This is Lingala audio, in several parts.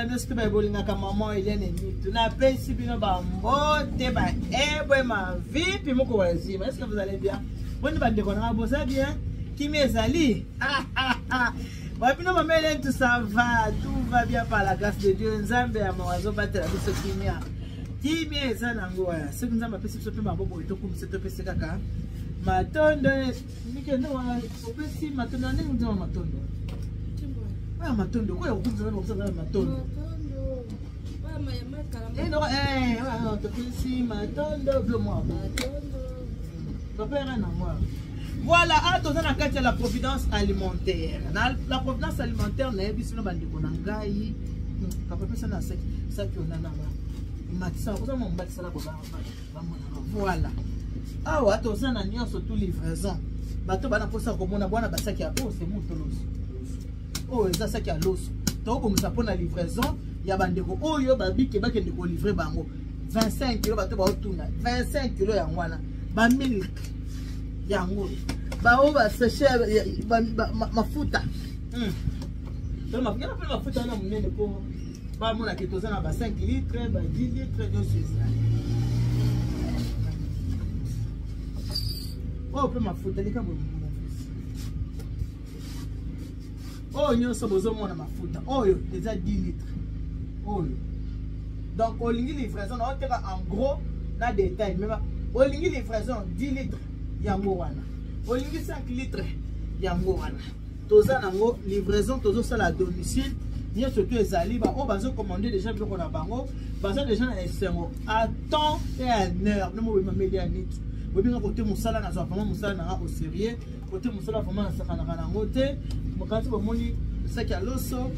na biso to ba bolingaka maman Hélène Mitou na pesi bino ba mbote ba ebwe ma vipi moko wazima. Est-ce que vous allez bien? Bonne bande de connards, vous allez bien? Qui m'ezali? Ba bino maman Hélène tout ça va bien par la grâce de Dieu. Nzambe ya mawazo batela biso kimia. Qui m'ezana ngoya? Ce que nzambe pesi biso pe mabobo to kumisa to pesi kaka. Matondo nikendo wa opesi matondo ndenge nzama matondo. Ah, matondo quoi on vous avez ça dans matondo. Non, si matondo bleu moi. Voilà, attention à quand la providence alimentaire. La providence alimentaire n'est pas seulement bandi konangai. Papa ça na ça qui on a na. Matisa, vous avez mon matisa là voilà. Ah ouais, attention à nion surtout livraison. Bato bana posa komona bwana basaki ya c'est mutolos. Oh, ça c'est qui a l'os. Donc comme ça pour la livraison, il y a bandeko oyo babike bakende ko livrer bango 25 kg bato ba otuna 25 kg ya ngwana ba milk ya ngolo ba o ba séché mafuta donc mafuta na munene ko ba mona ke tozana ba 5 litres ba 10 litres de ça. Oh pe mafuta lika bo. Oh, nous sommes besoin de mafuta. Oh, déjà 10 litres. Oh. Donc, au ligne livraison, on a en gros, la détail. Mais au ligne livraison, 10 litres, yangowana. Au ligne 5 litres, yangowana. Toza nango livraison, tozo ça la domicile. Nous surtout les alibas. On va se commander déjà pour qu'on a bango. Baza déjà na SMO. À temps et à heure. Nous m'avons mis à nit. Vous bien côté musala na vraiment musala na au sérieux. Côté musala vraiment na sakana na ngote. Quand vous voyez ce qui a l'osso,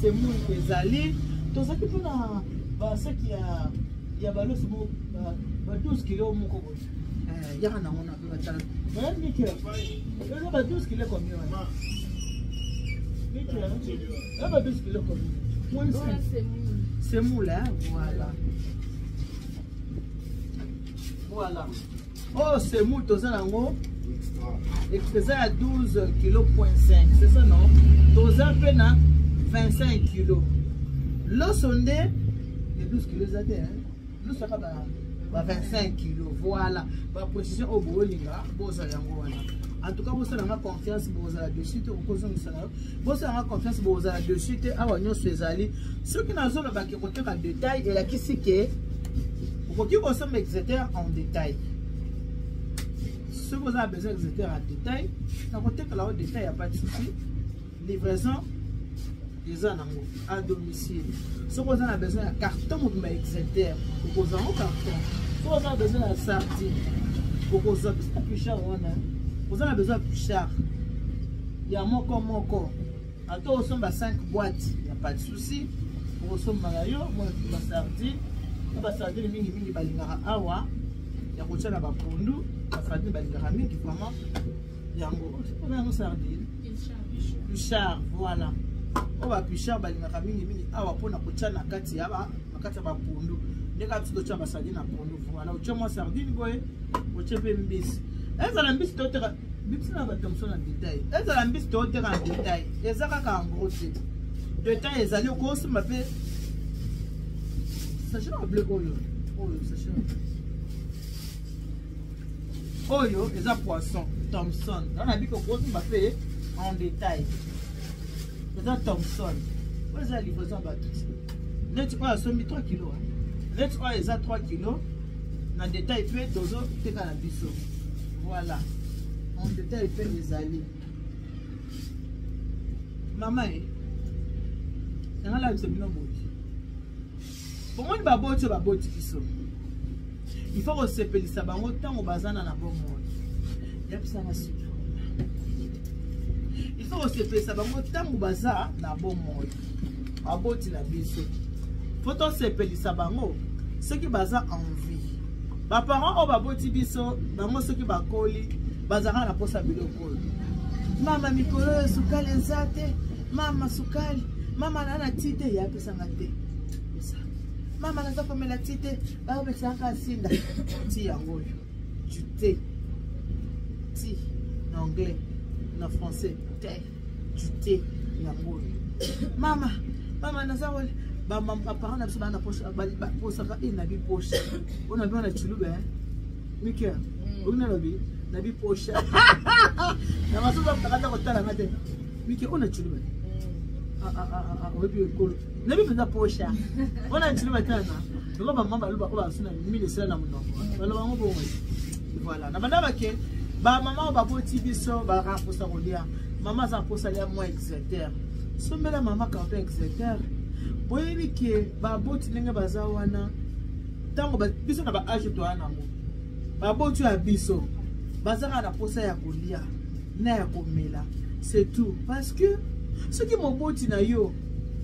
c'est mon ezali. Tout ça qui peut na, ce qui a, il y a l'osso, 12 kilos mon coco. Il y a un an on a fait la challenge. Mais il y a 12 kilos combien? Il y a 12 kilos combien? C'est mou là, voilà. Voilà. Oh, c'est mou, tout ça là-haut. Expressé à 12,5 kg, c'est ça non? Tous à peine à 25 kg. L'eau sondé, les 12 kg ça hein? L'eau ça va 25 kg. Voilà. Par précision au Bolinga, vous allez en tout cas, vous avez confiance, vous avez de suite, vous avez confiance, vous avez de suite, à Wagnon Suezali. Ceux qui n'ont pas de côté en détail, et là qui c'est que vous consommez etc. en détail. Si vous avez besoin d'exéter en détail, dans le côté que là au détail, il n'y a pas de souci. Livraison, les en à domicile. Si vous avez besoin d'un carton, vous pouvez exéter. Vous avez un carton. Si vous avez besoin d'un sardine, vous avez plus cher. Vous avez besoin de plus cher. Il y a moko. À toi, vous avez 5 boîtes. Il n'y a pas de souci. Vous avez une sardine. Vous avez une mini balingara awa. Il y a une sardine à pondu. La sardine balingara mingi vraiment. Il y a une sardine. Pichard, voilà. On va pichard balingara mingi awa pour na kucha na kati ya ba pondu. Ndeka tuto cha sardine na pondu. Voilà, ucha mo sardine boy. Ucha pe mbisi. Eza la mbisi totera. Mbisi na ba Thomson en détail. Eza la mbisi totera en détail. Eza ka en gros c'est. Détail ezali ko se m'appelle. Sachez le bleu oyo. Oyo sachez. Oyo eza poisson Thomson. On a dit que ko se m'appelle en détail. Eza Thomson. Vous allez livraison ba tout. Net quoi a somi 3 kg. Net quoi eza 3 kg. Na détail peu dozo te ka na biso. Voilà. En détail peu les alliés. Maman on a la il faut que ça va autant au bazana na bon monde. Il faut que ça va autant au bazar na bon monde. Aboti la biso. Faut que ça va ce qui bazar en vie. Ba parents au baboti biso, bango ce qui ba koli, bazara na posa biloko. Mama mikolo sukali nzate, mama sukali. Mama nana tite ya pesa ngate. Mama naza komela tite, ba pesa kasinda. Ti yango. Du thé. Ti en anglais, en français, thé. Du thé yango. Mama naza parents na biso bana poche posaka na bi poche on a bien na chulube Mika on a lobi na bi poche na maso ba takata ko tala ngate Mika on a chulube obi ko na bi fenda poche on a chulube tana ngo ba mama ba suna mini sala na muno wala ba ngo voilà na bana ba ke ba mama ba boti biso ba raposa kolia maman za posa lia moi exeter sombela mama quand exeter boyebi ke ba boti ndenge baza wana tango biso na ba age to ana mo ba boti ya biso baza na posa ya kolia na ya komela c'est tout parce que ce qui mo boti na yo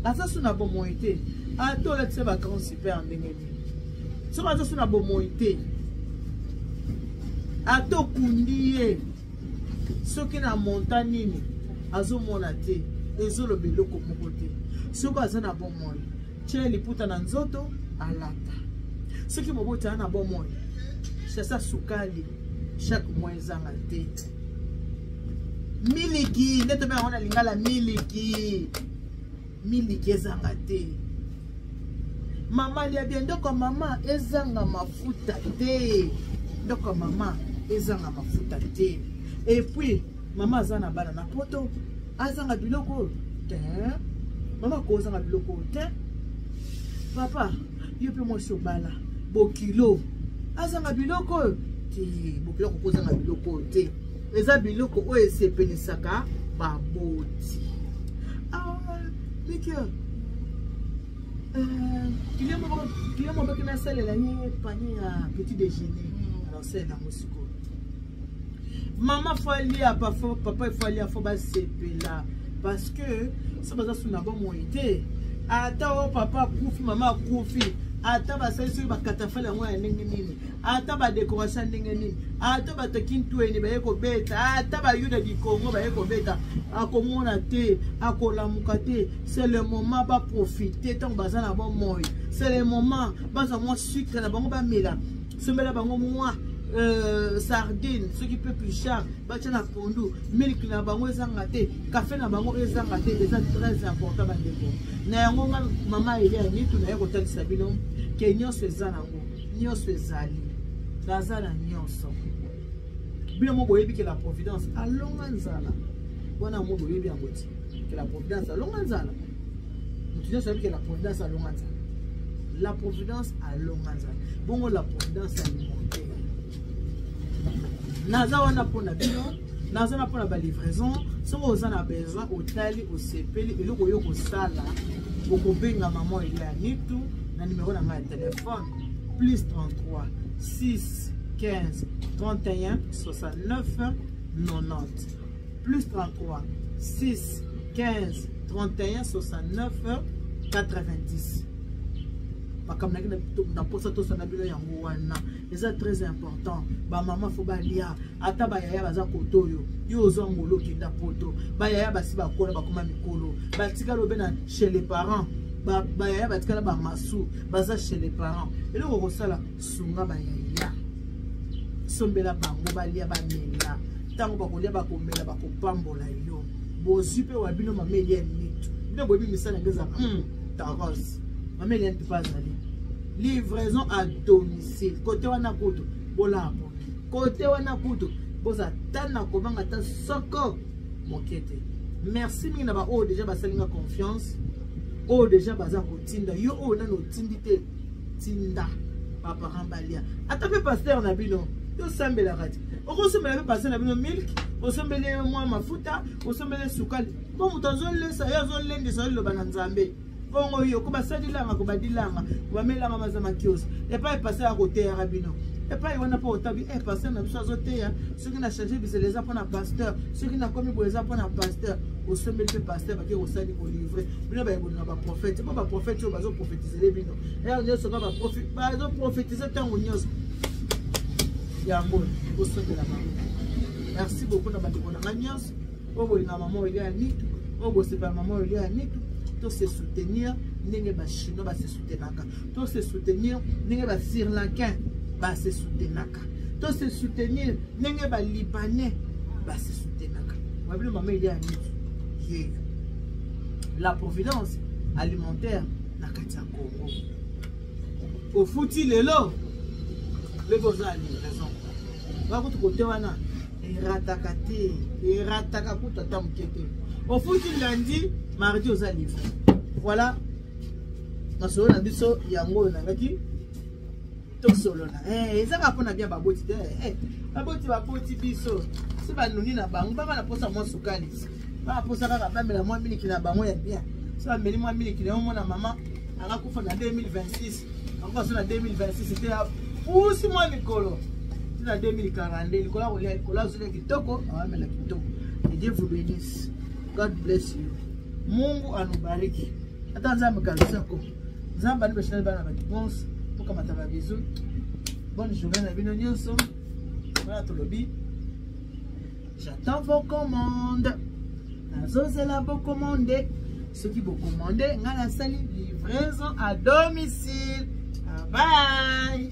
asa suna bo moite ato la tse vacances super ndenge ni so baza suna bo moite ato kundiye soki na montagne ni azomona te ezolo beloko moko te soki aza na bomoi tie liputa na nzoto alata soki moboti aza na bomoi chasa sukali chaque mois ezanga te miliki nde tobe yango na lingala miliki ezanga te mama lia bien ndoko mama ezanga mafuta te ndoko mama ezanga mafuta te et puis mama azana bana na poto azanga biloko te mama ko azanga biloko te papa yo pe mo sobala bokilo azanga biloko te bokilo ko azanga biloko te eza biloko o esepelisaka baboti Mika client mo bakina sale la ni panier à petit déjeuner alors c'est la musique maman fali à papa fali à faut ba sepela parce que ça baza suna bon moité ata o papa kufi mama kufi ata ba sali ba katafala ngwa ndenge nini ata ba décoration ndenge nini ata ba takintu eni ba yeko beta ata ba yuda di Congo ba yeko beta akomona te akolamuka te c'est le moment ba profiter tant baza na bon moy c'est le moment baza mo sucre na bango ba mela semela bango moi sardine ce qui peut plus cher bacha na pondu milk na bango ezanga te café na bango ezanga te c'est très important ba ndeko na yango mama ile ni tu na yeko talisa bino ke nyonso ezana ngo nyonso ezali bazala nyonso bino mo boyebi ke la providence alonga nzala wana mo boyebi yango ti ke la providence alonga nzala mutu nyonso yebi ke la providence alonga nzala la providence alonga nzala bongo la providence alimentaire naza wana pona bino naza na pona ba livraison soko ozana besoin otali osepeli eloko yo kosala okobenga maman ile ya nitu na numéro na ma téléphone plus 33 6 15 31 69 90 plus 33 6 15 31 69 90 makamna na posa to sana bilo yango wana eza très important ba mama fo ba lia ata ba yaya baza kotoyo yo ozongolo kinda poto ba yaya basi ba kola ba koma mikolo ba tika lobe na chez les parents ba yaya ba tika ba masu baza chez les parents eloko ko sala sunga ba yaya sombela bango ba lia ba mela tango ba kolia ba komela ba kopambola yo bozipe wa bino mameli ya nitu nde bobi misana ngeza taros mameli ya pas ali livraison à domicile côté wana kutu bola côté wana kutu boza tana kobanga ta soko mokete merci mingi na ba o déjà basalinga confiance o déjà baza kotinda yo o na no tindite tinda papa rambalia atape pasteur na bino yo sambela rati okosembela pe pasteur na bino milk osembele mwa mafuta osembele sukali bo mutazo lesa yo zo lendisa lo bana nzambe bongo yo ko basadilanga ko badilanga bamelanga mazama kios et pas passer à côté ya rabino et pas wana po otabi passer na biso azoteya ceux qui na changer les apôtres na pasteur ceux qui na commis pour les apôtres na pasteur au sommet de pasteur ba ki osali ko livrer bino ba yebona ba prophète ba prophète yo bazo prophétiser bino et yo so ba prophète bazo prophétiser tango nyos yango au sommet la maman merci beaucoup na batiko na nyos obo na maman ile ya nitu obo c'est pas maman ile ya nitu to se soutenir ndenge ba chinois ba se soutenaka to se soutenir ndenge ba sri lankain ba se soutenaka to se soutenir ndenge ba libanais ba se soutenaka wabilo mama ile ya nitu la providence alimentaire na kati ya Congo. Ofuti lelo le boza livraison. Ba ko côté wana erataka te, erataka kuta ta mukete. Ofuti lundi, mardi oza livré. Voilà. Na solo na biso yango na ngaki to solo na. Ezaka pona bien baboti te. Baboti biso. Si ba nuni na bango ba na posa mo sukali. Ba posa ka ba mela mo miliki na bango ya bien. Si ba meli mo miliki na mo na mama anga kufa na 2026. Encore sur la 2026 c'était pousse moi Nicolo. C'est la 2040 Nicolas Olia Nicolas sur le kitoko ah mais la kitoko. Et Dieu vous bénisse. God bless you. Mungu anubariki. Hata nzambe kabisa ko. Nzambe ani bashina bana ba réponse pour kamata ba bisous. Bonne journée na bino nyonso. Voilà to lobby. J'attends vos commandes. Nazozela vos commandes. Ceux qui vous commandent, on a la salle livraison à domicile. Bye.